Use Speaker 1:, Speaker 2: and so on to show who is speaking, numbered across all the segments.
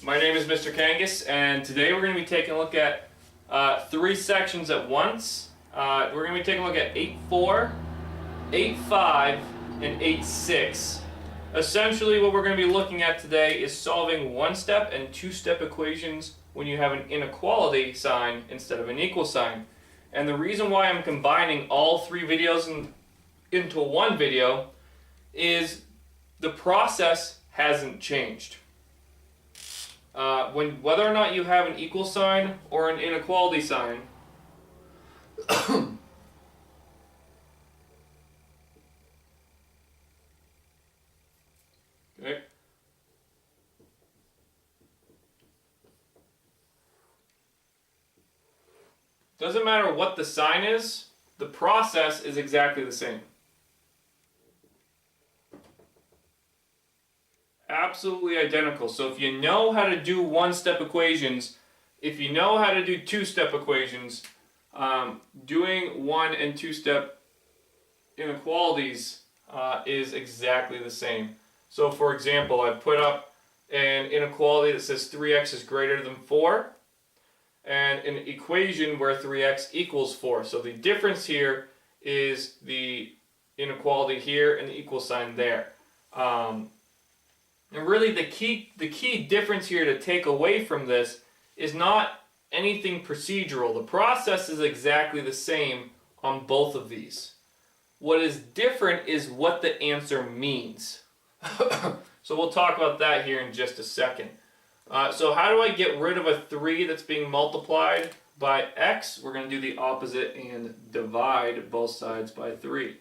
Speaker 1: My name is Mr. Kangas, and today we're going to be taking a look at three sections at once. We're going to be taking a look at 8.4, 8.5, and 8.6. Essentially what we're going to be looking at today is solving one-step and two-step equations when you have an inequality sign instead of an equal sign. And the reason why I'm combining all three videos into one video is the process hasn't changed. Whether or not you have an equal sign or an inequality sign, okay. Doesn't matter what the sign is, the process is exactly the same. Absolutely identical. So if you know how to do one-step equations, if you know how to do two-step equations, doing one and two-step inequalities is exactly the same. So for example, I put up an inequality that says 3x is greater than 4 and an equation where 3x equals 4. So the difference here is the inequality here and the equal sign there. And really the key difference here to take away from this is not anything procedural. The process is exactly the same on both of these. What is different is what the answer means. So we'll talk about that here in just a second. So how do I get rid of a 3 that's being multiplied by x? We're going to do the opposite and divide both sides by 3.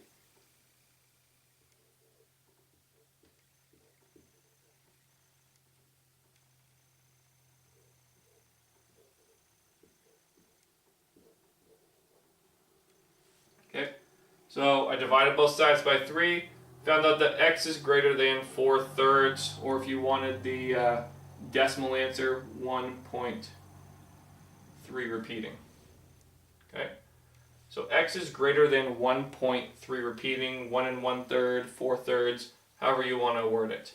Speaker 1: Okay, so I divided both sides by 3, found out that x is greater than 4/3, or if you wanted the decimal answer, 1.3 repeating. Okay, so x is greater than 1.3 repeating, 1 1/3, 4/3, however you want to word it.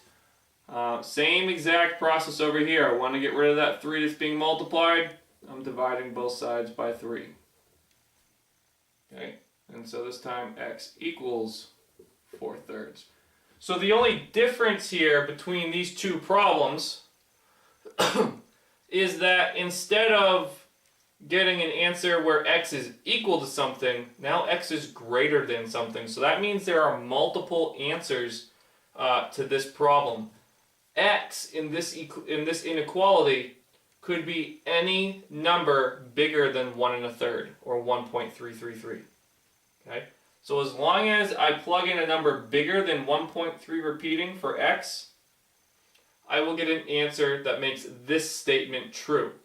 Speaker 1: Same exact process over here. I want to get rid of that 3 that's being multiplied. I'm dividing both sides by 3. Okay. And so this time x equals 4/3. So the only difference here between these two problems is that instead of getting an answer where x is equal to something, now x is greater than something. So that means there are multiple answers to this problem. X in this inequality could be any number bigger than 1 1/3 or 1.333. Okay, so as long as I plug in a number bigger than 1.3 repeating for x, I will get an answer that makes this statement true.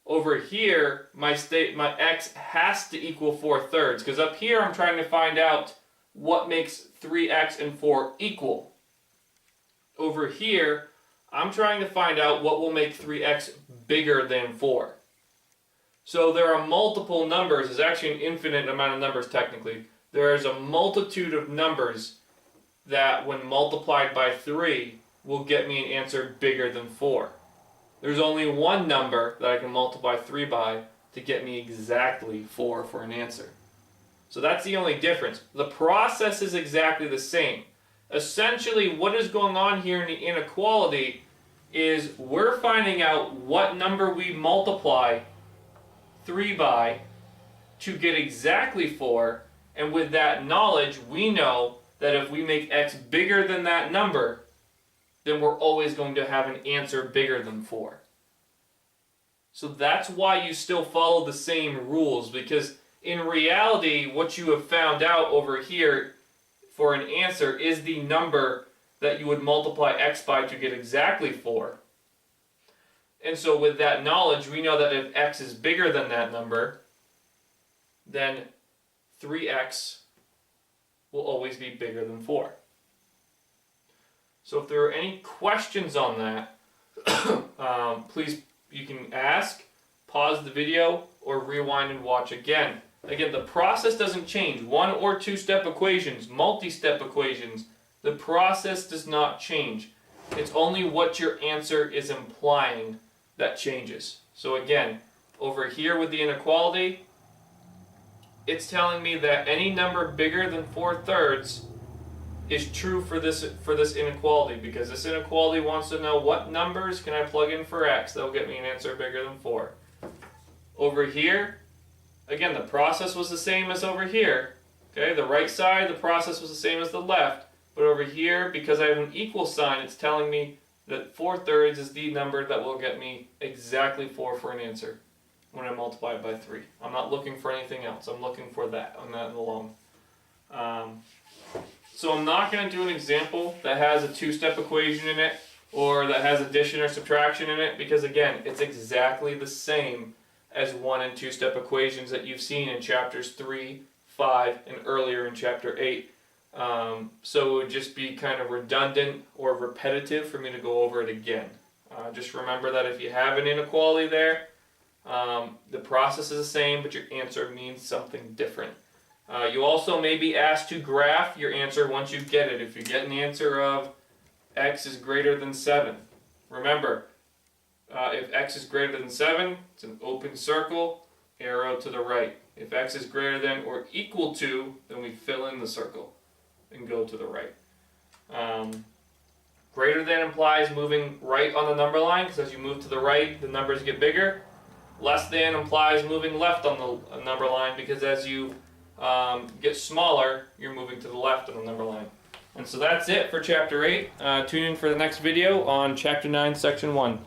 Speaker 1: Over here, my x has to equal 4/3, because up here I'm trying to find out what makes 3x and 4 equal. Over here, I'm trying to find out what will make 3x bigger than 4. So there are multiple numbers. There's actually an infinite amount of numbers technically. There is a multitude of numbers that when multiplied by 3 will get me an answer bigger than 4. There's only one number that I can multiply 3 by to get me exactly 4 for an answer. So that's the only difference. The process is exactly the same. Essentially what is going on here in the inequality is we're finding out what number we multiply 3 by to get exactly 4, and with that knowledge we know that if we make x bigger than that number, then we're always going to have an answer bigger than 4. So that's why you still follow the same rules, because in reality what you have found out over here for an answer is the number that you would multiply x by to get exactly 4. And so with that knowledge, we know that if x is bigger than that number, then 3x will always be bigger than 4. So if there are any questions on that, please, you can ask, pause the video, or rewind and watch again. Again, the process doesn't change. One or two-step equations, multi-step equations, the process does not change. It's only what your answer is implying that changes. So again, over here with the inequality, it's telling me that any number bigger than 4/3 is true for this inequality, because this inequality wants to know what numbers can I plug in for x that will get me an answer bigger than 4. Over here, again, the process was the same as over here. Okay, the right side, the process was the same as the left, but over here, because I have an equal sign, it's telling me that 4/3 is the number that will get me exactly 4 for an answer when I multiply it by 3. I'm not looking for anything else. I'm looking for that on that alone. So I'm not going to do an example that has a two-step equation in it or that has addition or subtraction in it, because again, it's exactly the same as 1 and 2-step equations that you've seen in chapters 3, 5, and earlier in chapter 8. So it would just be kind of redundant or repetitive for me to go over it again. Just remember that if you have an inequality there, the process is the same, but your answer means something different. You also may be asked to graph your answer once you get it. If you get an answer of x is greater than 7, remember, if x is greater than 7, it's an open circle, arrow to the right. If x is greater than or equal to, then we fill in the circle and go to the right. Greater than implies moving right on the number line, because as you move to the right, the numbers get bigger. Less than implies moving left on the number line, because as you get smaller, you're moving to the left on the number line. And so that's it for chapter 8. Tune in for the next video on chapter 9, section 1.